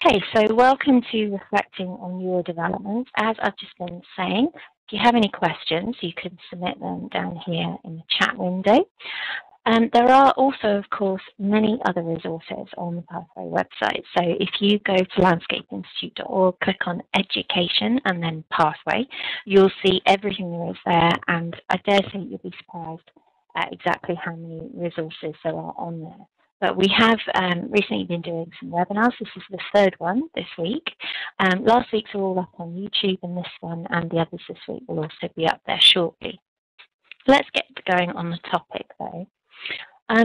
Okay, so welcome to Reflecting on Your Development. As I've just been saying, if you have any questions, you can submit them down here in the chat window. There are also, of course, many other resources on the Pathway website. So if you go to landscapeinstitute.org, click on Education and then Pathway, you'll see everything there is there, and I dare say you'll be surprised at exactly how many resources there are on there. But we have recently been doing some webinars. This is the third one this week. Last week's are all up on YouTube, and this one and the others this week will also be up there shortly. Let's get going on the topic though.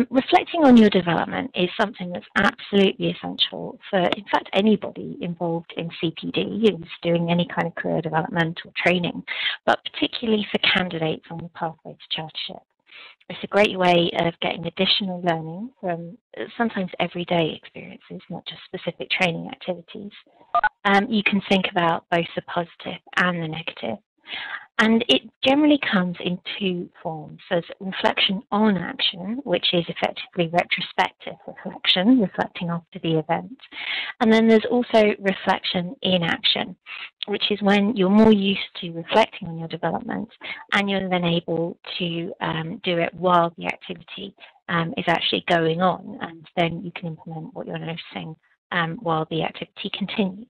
Reflecting on your development is something that's absolutely essential for, in fact, anybody involved in CPD who's doing any kind of career development or training, but particularly for candidates on the pathway to chartership. It's a great way of getting additional learning from sometimes everyday experiences, not just specific training activities. You can think about both the positive and the negative. And it generally comes in two forms. There's reflection on action, which is effectively retrospective reflection, reflecting after the event. And then there's also reflection in action, which is when you're more used to reflecting on your development and you're then able to do it while the activity is actually going on, and then you can implement what you're noticing while the activity continues.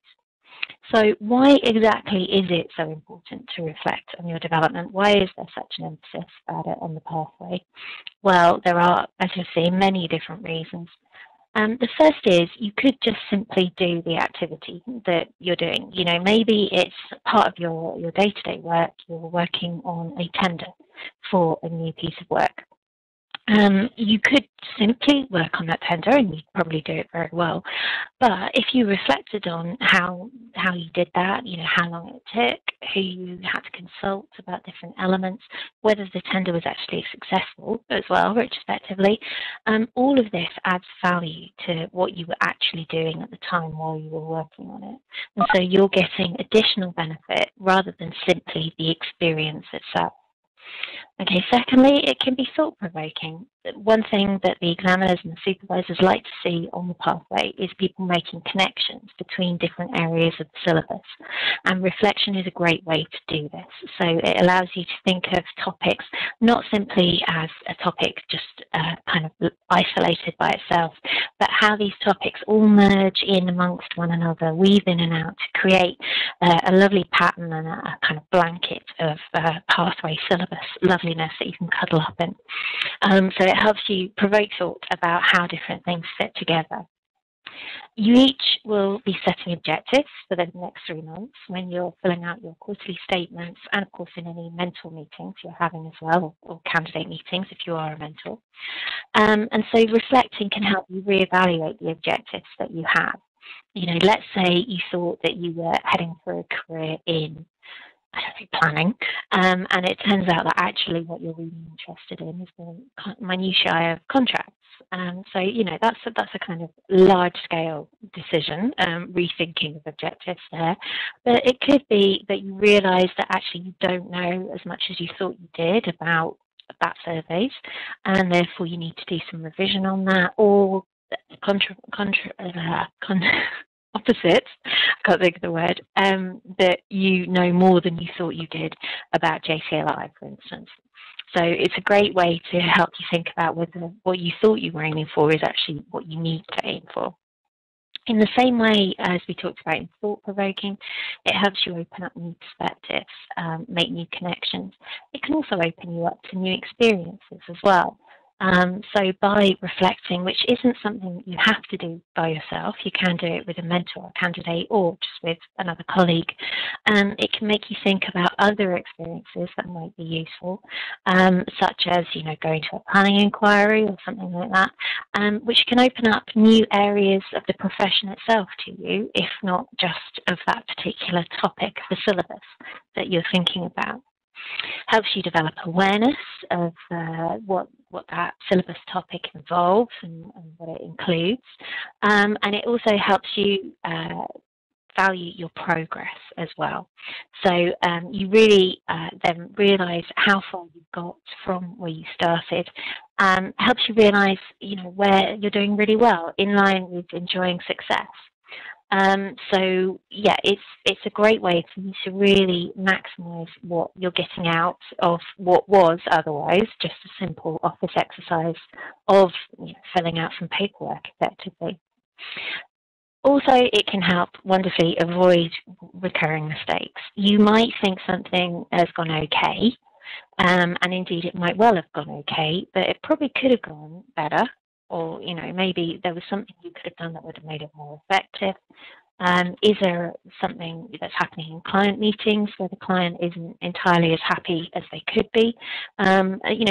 So why exactly is it so important to reflect on your development? Why is there such an emphasis about it on the pathway? Well, there are, as you'll see, many different reasons. The first is you could just simply do the activity that you're doing. You know, maybe it's part of your day-to-day work. You're working on a tender for a new piece of work. You could simply work on that tender, and you'd probably do it very well. But if you reflected on how you did that, you know, how long it took, who you had to consult about different elements, whether the tender was actually successful as well, retrospectively, all of this adds value to what you were actually doing at the time while you were working on it. And so you're getting additional benefit rather than simply the experience itself. Okay, secondly, it can be thought-provoking. One thing that the examiners and the supervisors like to see on the pathway is people making connections between different areas of the syllabus. And reflection is a great way to do this. So it allows you to think of topics not simply as a topic just kind of isolated by itself, but how these topics all merge in amongst one another, weave in and out to create a lovely pattern and a kind of blanket of pathway syllabus loveliness that you can cuddle up in. So it helps you provoke thought about how different things fit together. You each will be setting objectives for the next 3 months when you're filling out your quarterly statements, and of course in any mentor meetings you're having as well, or candidate meetings if you are a mentor. And so reflecting can help you reevaluate the objectives that you have. You know, let's say you thought that you were heading for a career in planning, and it turns out that actually what you're really interested in is the minutiae of contracts. So, you know, that's a kind of large-scale decision, rethinking of objectives there. But it could be that you realise that actually you don't know as much as you thought you did about that surveys, and therefore you need to do some revision on that, or opposite, I can't think of the word, that you know more than you thought you did about JCLI, for instance. So it's a great way to help you think about whether what you thought you were aiming for is actually what you need to aim for. In the same way as we talked about in thought-provoking, it helps you open up new perspectives, make new connections. It can also open you up to new experiences as well. So by reflecting, which isn't something you have to do by yourself, you can do it with a mentor, a candidate, or just with another colleague. It can make you think about other experiences that might be useful, such as, you know, going to a planning inquiry or something like that, which can open up new areas of the profession itself to you, if not just of that particular topic, the syllabus that you're thinking about. Helps you develop awareness of what that syllabus topic involves and what it includes. And it also helps you value your progress as well. So you really then realise how far you've got from where you started. Helps you realise, you know, where you're doing really well, in line with enjoying success. So yeah, it's a great way for you to really maximise what you're getting out of what was otherwise just a simple office exercise of filling out some paperwork effectively. Also, it can help wonderfully avoid recurring mistakes. You might think something has gone okay, and indeed it might well have gone okay, but it probably could have gone better, or maybe there was something you could have done that would have made it more effective. Is there something that's happening in client meetings where the client isn't entirely as happy as they could be?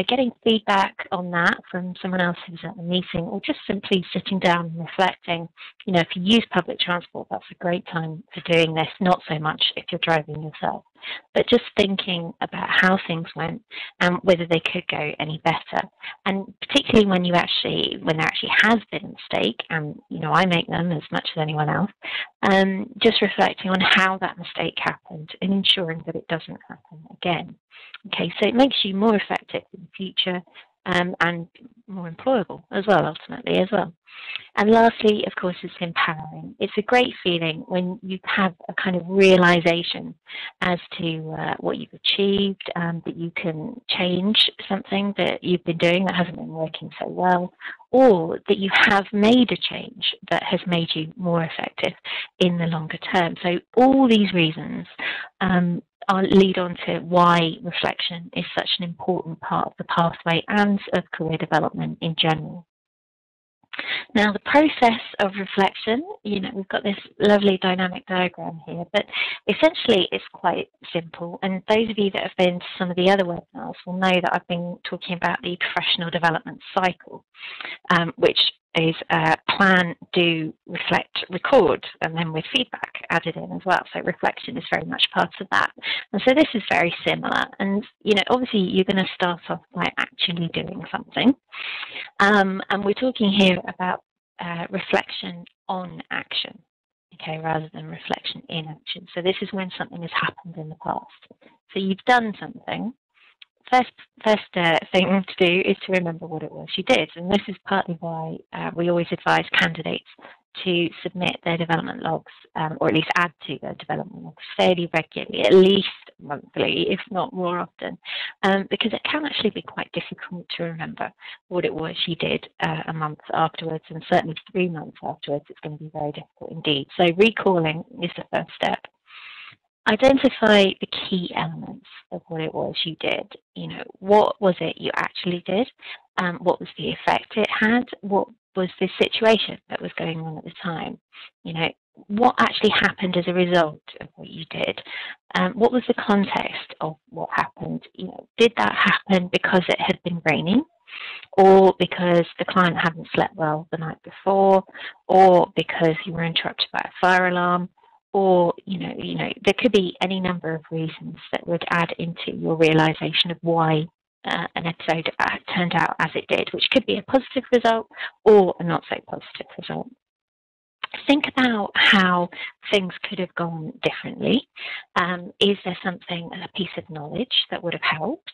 Getting feedback on that from someone else who's at the meeting, or just simply sitting down and reflecting. If you use public transport, that's a great time for doing this, not so much if you're driving yourself, but just thinking about how things went and whether they could go any better. And particularly when there actually has been a mistake, and I make them as much as anyone else, just reflecting on how that mistake happened and ensuring that it doesn't happen again. Okay, so it makes you more effective in the future, and more employable as well, ultimately as well. And lastly, of course, it's empowering. It's a great feeling when you have a kind of realization as to what you've achieved, that you can change something that you've been doing that hasn't been working so well, or that you have made a change that has made you more effective in the longer term. So all these reasons lead on to why reflection is such an important part of the pathway and of career development in general. Now, the process of reflection, we've got this lovely dynamic diagram here, but essentially it's quite simple. And those of you that have been to some of the other webinars will know that I've been talking about the professional development cycle, which is plan, do, reflect, record, and then with feedback added in as well. So reflection is very much part of that. And so this is very similar. And, obviously you're going to start off by actually doing something. And we're talking here about reflection on action, okay, rather than reflection in action. So this is when something has happened in the past. So you've done something. First thing to do is to remember what it was you did. And this is partly why we always advise candidates to submit their development logs, or at least add to their development logs fairly regularly, at least monthly, if not more often, because it can actually be quite difficult to remember what it was you did a month afterwards, and certainly 3 months afterwards it's going to be very difficult indeed. So recalling is the first step. Identify the key elements of what it was you did. What was it you actually did? What was the effect it had? What was the situation that was going on at the time? What actually happened as a result of what you did? What was the context of what happened? Did that happen because it had been raining, or because the client hadn't slept well the night before, or because you were interrupted by a fire alarm? Or, there could be any number of reasons that would add into your realization of why an episode turned out as it did, which could be a positive result or a not so positive result. Think about how things could have gone differently. Is there something, a piece of knowledge that would have helped?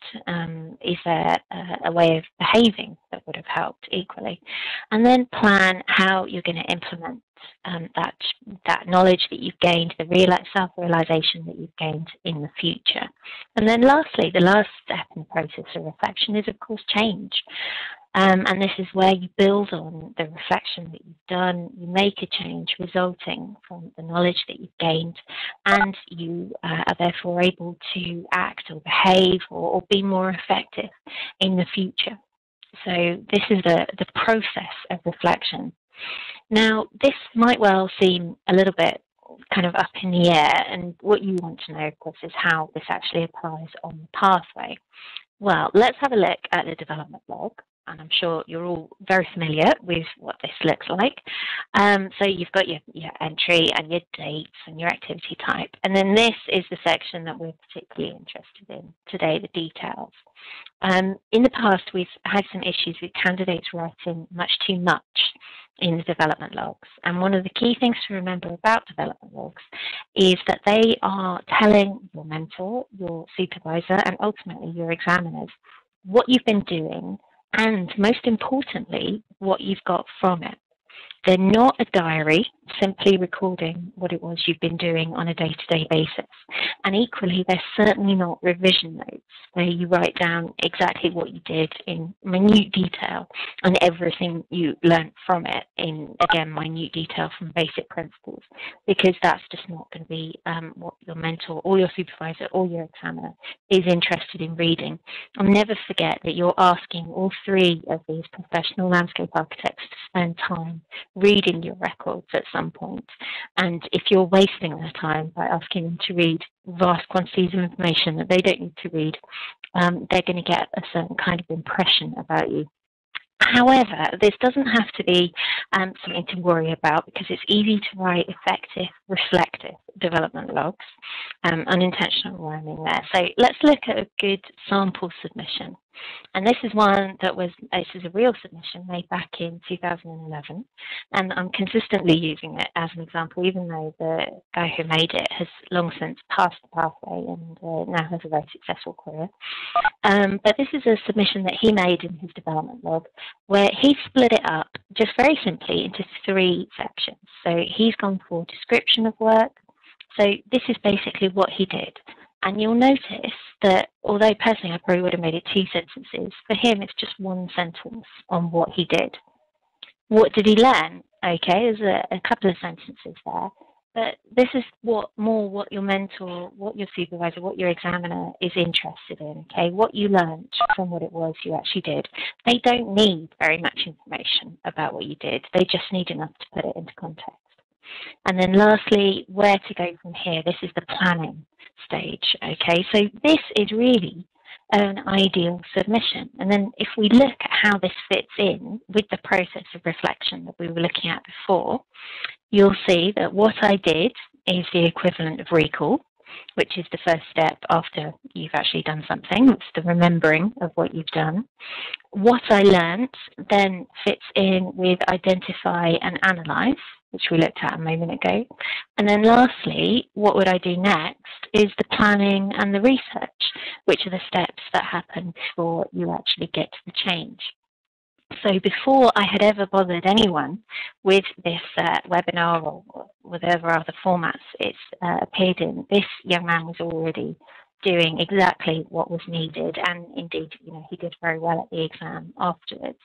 Is there a way of behaving that would have helped equally? And then plan how you're going to implement that knowledge that you've gained, the self-realization that you've gained in the future. And then lastly, the last step in the process of reflection is, of course, change. And this is where you build on the reflection that you've done, you make a change resulting from the knowledge that you've gained, and you are therefore able to act or behave or be more effective in the future. So this is the process of reflection. Now, this might well seem a little bit kind of up in the air, and what you want to know, of course, is how this actually applies on the pathway. Well, let's have a look at the development log. And I'm sure you're all very familiar with what this looks like. So you've got your entry and your dates and your activity type. And then this is the section that we're particularly interested in today, the details. In the past, we've had some issues with candidates writing much too much in the development logs. And one of the key things to remember about development logs is that they are telling your mentor, your supervisor, and ultimately your examiners what you've been doing, and most importantly, what you've got from it. They're not a diary, simply recording what it was you've been doing on a day-to-day basis. And equally, they're certainly not revision notes where you write down exactly what you did in minute detail and everything you learnt from it in, again, minute detail from basic principles, because that's just not going to be what your mentor or your supervisor or your examiner is interested in reading. And never forget that you're asking all three of these professional landscape architects to spend time reading your records at some point. And if you're wasting their time by asking them to read vast quantities of information that they don't need to read, they're going to get a certain kind of impression about you. However, this doesn't have to be something to worry about, because it's easy to write effective, reflective development logs, unintentional rhyming there. So let's look at a good sample submission. And this is one that this is a real submission made back in 2011. And I'm consistently using it as an example, even though the guy who made it has long since passed the pathway and now has a very successful career. But this is a submission that he made in his development log, where he split it up just very simply into 3 sections. So he's gone for description of work. So this is basically what he did. And you'll notice that although personally I probably would have made it 2 sentences, for him it's just 1 sentence on what he did. What did he learn? Okay, there's a couple of sentences there. But this is what your mentor, what your supervisor, what your examiner is interested in, okay? What you learned from what it was you actually did. They don't need very much information about what you did. They just need enough to put it into context. And then lastly, where to go from here. This is the planning stage, okay? So this is really an ideal submission. And then if we look at how this fits in with the process of reflection that we were looking at before, you'll see that what I did is the equivalent of recall, which is the first step after you've actually done something. It's the remembering of what you've done. What I learned then fits in with identify and analyze, which we looked at a moment ago. And then lastly, what would I do next is the planning and the research, which are the steps that happen before you actually get to the change. So before I had ever bothered anyone with this webinar or whatever other formats it's appeared in, this young man was already doing exactly what was needed, and indeed, he did very well at the exam afterwards.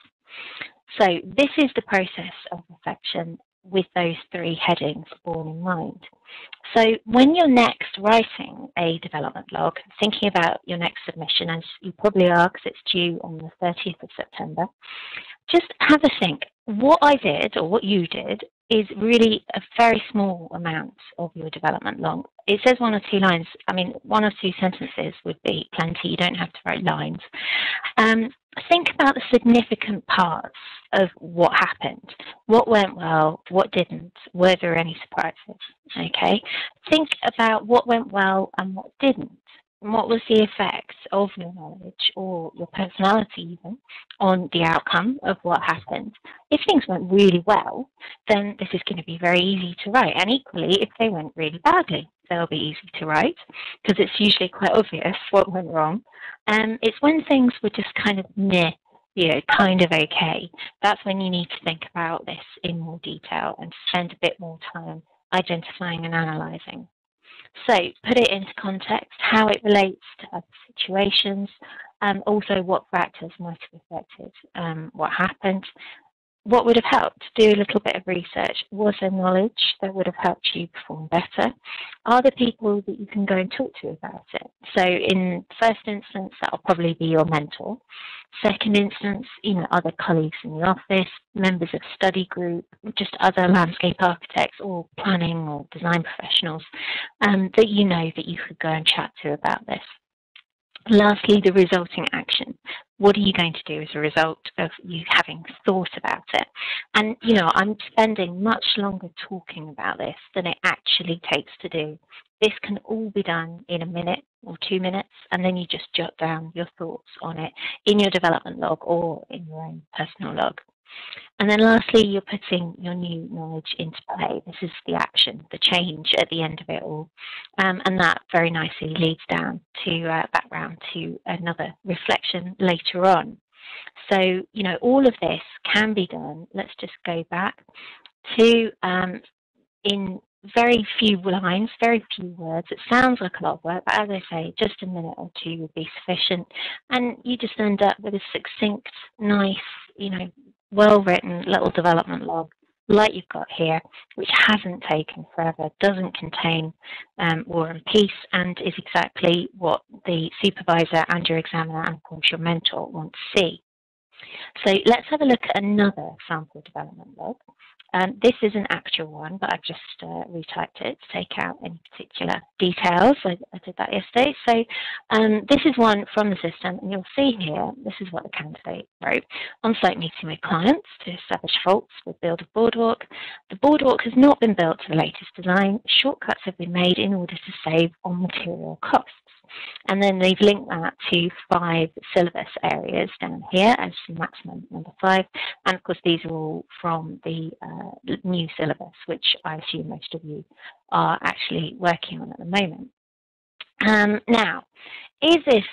So this is the process of reflection with those 3 headings borne in mind. So when you're next writing a development log, thinking about your next submission, as you probably are because it's due on the 30th of September, just have a think. What I did, or what you did, is really a very small amount of your development log. It says 1 or 2 lines. I mean, 1 or 2 sentences would be plenty. You don't have to write lines. Think about the significant parts of what happened. What went well, what didn't, were there any surprises, okay? Think about what went well and what didn't. And what was the effect of your knowledge or your personality even on the outcome of what happened? If things went really well, then this is going to be very easy to write. And equally, if they went really badly, they'll be easy to write because it's usually quite obvious what went wrong. It's when things were just kind of meh, kind of okay. That's when you need to think about this in more detail and spend a bit more time identifying and analysing. So put it into context, how it relates to other situations, also what factors might have affected what happened. What would have helped? Do a little bit of research. Was there knowledge that would have helped you perform better? Are there people that you can go and talk to about it? So in first instance, that will probably be your mentor. Second instance, other colleagues in the office, members of study group, just other landscape architects or planning or design professionals that that you could go and chat to about this. Lastly, the resulting action. What are you going to do as a result of you having thought about it? And, I'm spending much longer talking about this than it actually takes to do. This can all be done in a minute or 2 minutes, and then you just jot down your thoughts on it in your development log or in your own personal log. And then lastly, you're putting your new knowledge into play. This is the action, the change at the end of it all. And that very nicely leads down to background to another reflection later on. So, all of this can be done. Let's just go back. to, in very few lines, very few words. It sounds like a lot of work, but as I say, just a minute or two would be sufficient. And you just end up with a succinct, nice, well-written little development log like you've got here, which hasn't taken forever, doesn't contain War and Peace, and is exactly what the supervisor and your examiner and, of course, your mentor want to see. So let's have a look at another sample development log. This is an actual one, but I've just retyped it to take out any particular details. I did that yesterday. So this is one from the system, and you'll see here, this is what the candidate wrote. On-site meeting with clients to establish faults with build of boardwalk. The boardwalk has not been built to the latest design. Shortcuts have been made in order to save on material costs. And then they've linked that to 5 syllabus areas down here as maximum number 5. And of course, these are all from the new syllabus, which I assume most of you are actually working on at the moment. Now, is this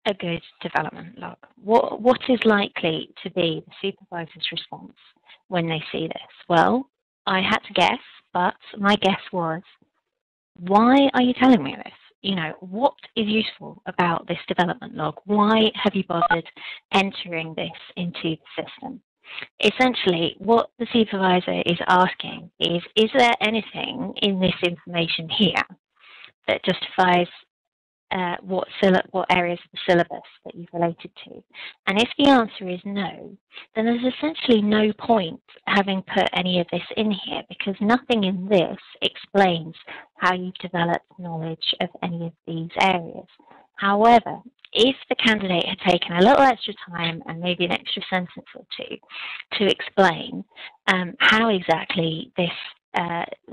a good development log? What is likely to be the supervisor's response when they see this? Well, I had to guess, but my guess was, why are you telling me this? What is useful about this development log? Why have you bothered entering this into the system? Essentially, what the supervisor is asking is there anything in this information here that justifies what areas of the syllabus that you've related to? And if the answer is no, then there's essentially no point having put any of this in here, because nothing in this explains how you've developed knowledge of any of these areas. However, if the candidate had taken a little extra time and maybe an extra sentence or two to explain how exactly this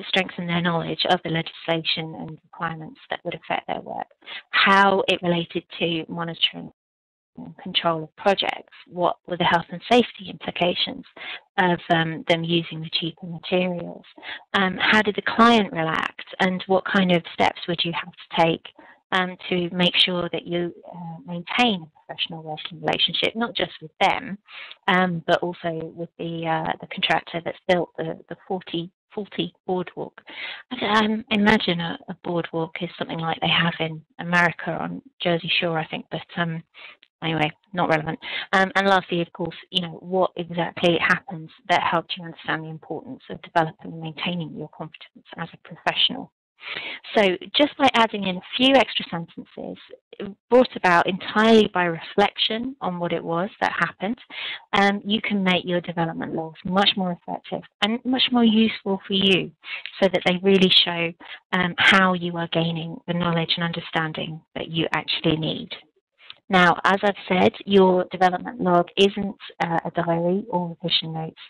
strengthen their knowledge of the legislation and requirements that would affect their work, how it related to monitoring and control of projects, what were the health and safety implications of them using the cheaper materials, how did the client react, and what kind of steps would you have to take to make sure that you maintain a professional working relationship, not just with them, but also with the contractor that's built the 40 boardwalk. Imagine a boardwalk is something like they have in America on Jersey Shore, I think, but anyway, not relevant. And lastly, of course, what exactly happens that helped you understand the importance of developing and maintaining your competence as a professional. So just by adding in a few extra sentences, brought about entirely by reflection on what it was that happened, you can make your development logs much more effective and much more useful for you, so that they really show how you are gaining the knowledge and understanding that you actually need. Now, as I've said, your development log isn't a diary or revision notes,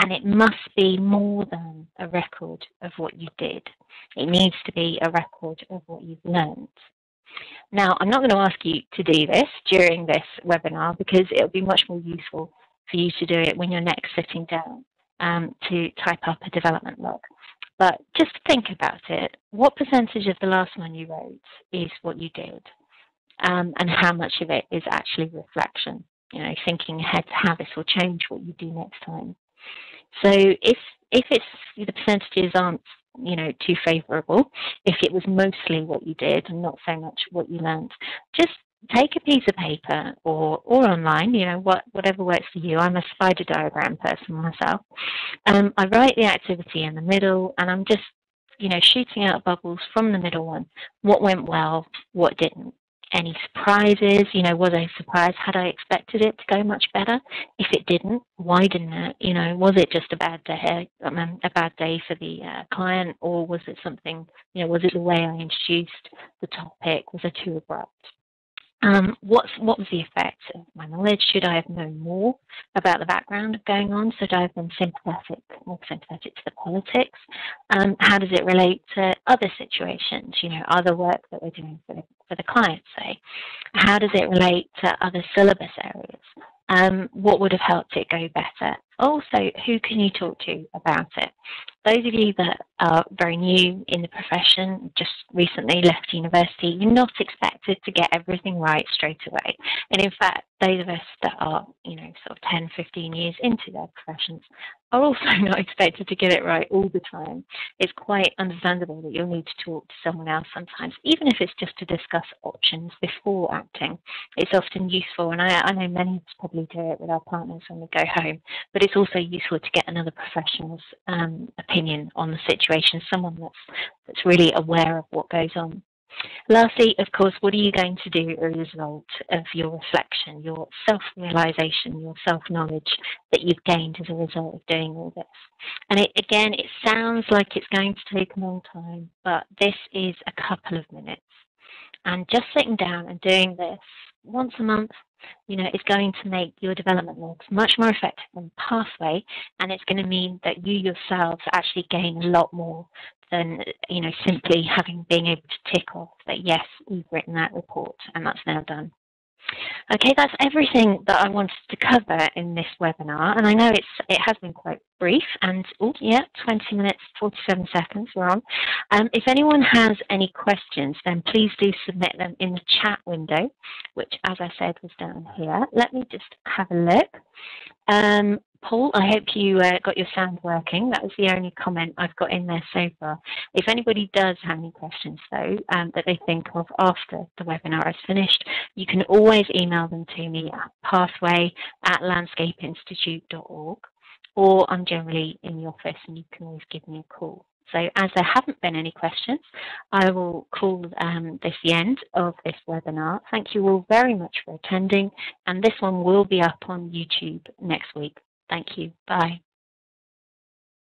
and it must be more than a record of what you did. It needs to be a record of what you've learned. Now, I'm not going to ask you to do this during this webinar, because it'll be much more useful for you to do it when you're next sitting down to type up a development log. But just think about it. What percentage of the last one you wrote is what you did? And how much of it is actually reflection, thinking ahead to how this will change what you do next time. So if it's, the percentages aren't, too favourable, if it was mostly what you did and not so much what you learned, just take a piece of paper or online, whatever works for you. I'm a spider diagram person myself. I write the activity in the middle, and I'm just, shooting out bubbles from the middle one. What went well, what didn't? Any surprises? Was I surprised? Had I expected it to go much better? If it didn't, why didn't it? Was it just a bad day for the client, or was it something? Was it the way I introduced the topic? Was I too abrupt? What was the effect of my knowledge? Should I have known more about the background going on? Should I have been more sympathetic to the politics? How does it relate to other situations? Other work that we're doing for the client, say. How does it relate to other syllabus areas? What would have helped it go better? Also, who can you talk to about it? Those of you that are very new in the profession, just recently left university, you're not expected to get everything right straight away. And in fact, those of us that are, sort of 10, 15 years into their professions, are also not expected to get it right all the time. It's quite understandable that you'll need to talk to someone else sometimes, even if it's just to discuss options before acting. It's often useful, and I know many of us probably do it with our partners when we go home, but it's also useful to get another professional's opinion on the situation, someone that's really aware of what goes on. Lastly, of course, what are you going to do as a result of your reflection, your self-realization, your self-knowledge that you've gained as a result of doing all this? And again, it sounds like it's going to take a long time, but this is a couple of minutes. And just sitting down and doing this once a month, is going to make your development logs much more effective and pathway, and it's going to mean that you yourselves actually gain a lot more than, simply being able to tick off that, yes, we've written that report and that's now done. Okay, that's everything that I wanted to cover in this webinar, and I know it has been quite brief, and 20 minutes, 47 seconds we're on. If anyone has any questions, then please do submit them in the chat window, which, as I said, was down here. Let me just have a look. Paul, I hope you got your sound working. That was the only comment I've got in there so far. If anybody does have any questions, though, that they think of after the webinar is finished, you can always email them to me at pathway@landscapeinstitute.org, or I'm generally in the office and you can always give me a call. So as there haven't been any questions, I will call this the end of this webinar. Thank you all very much for attending, and this one will be up on YouTube next week. Thank you. Bye.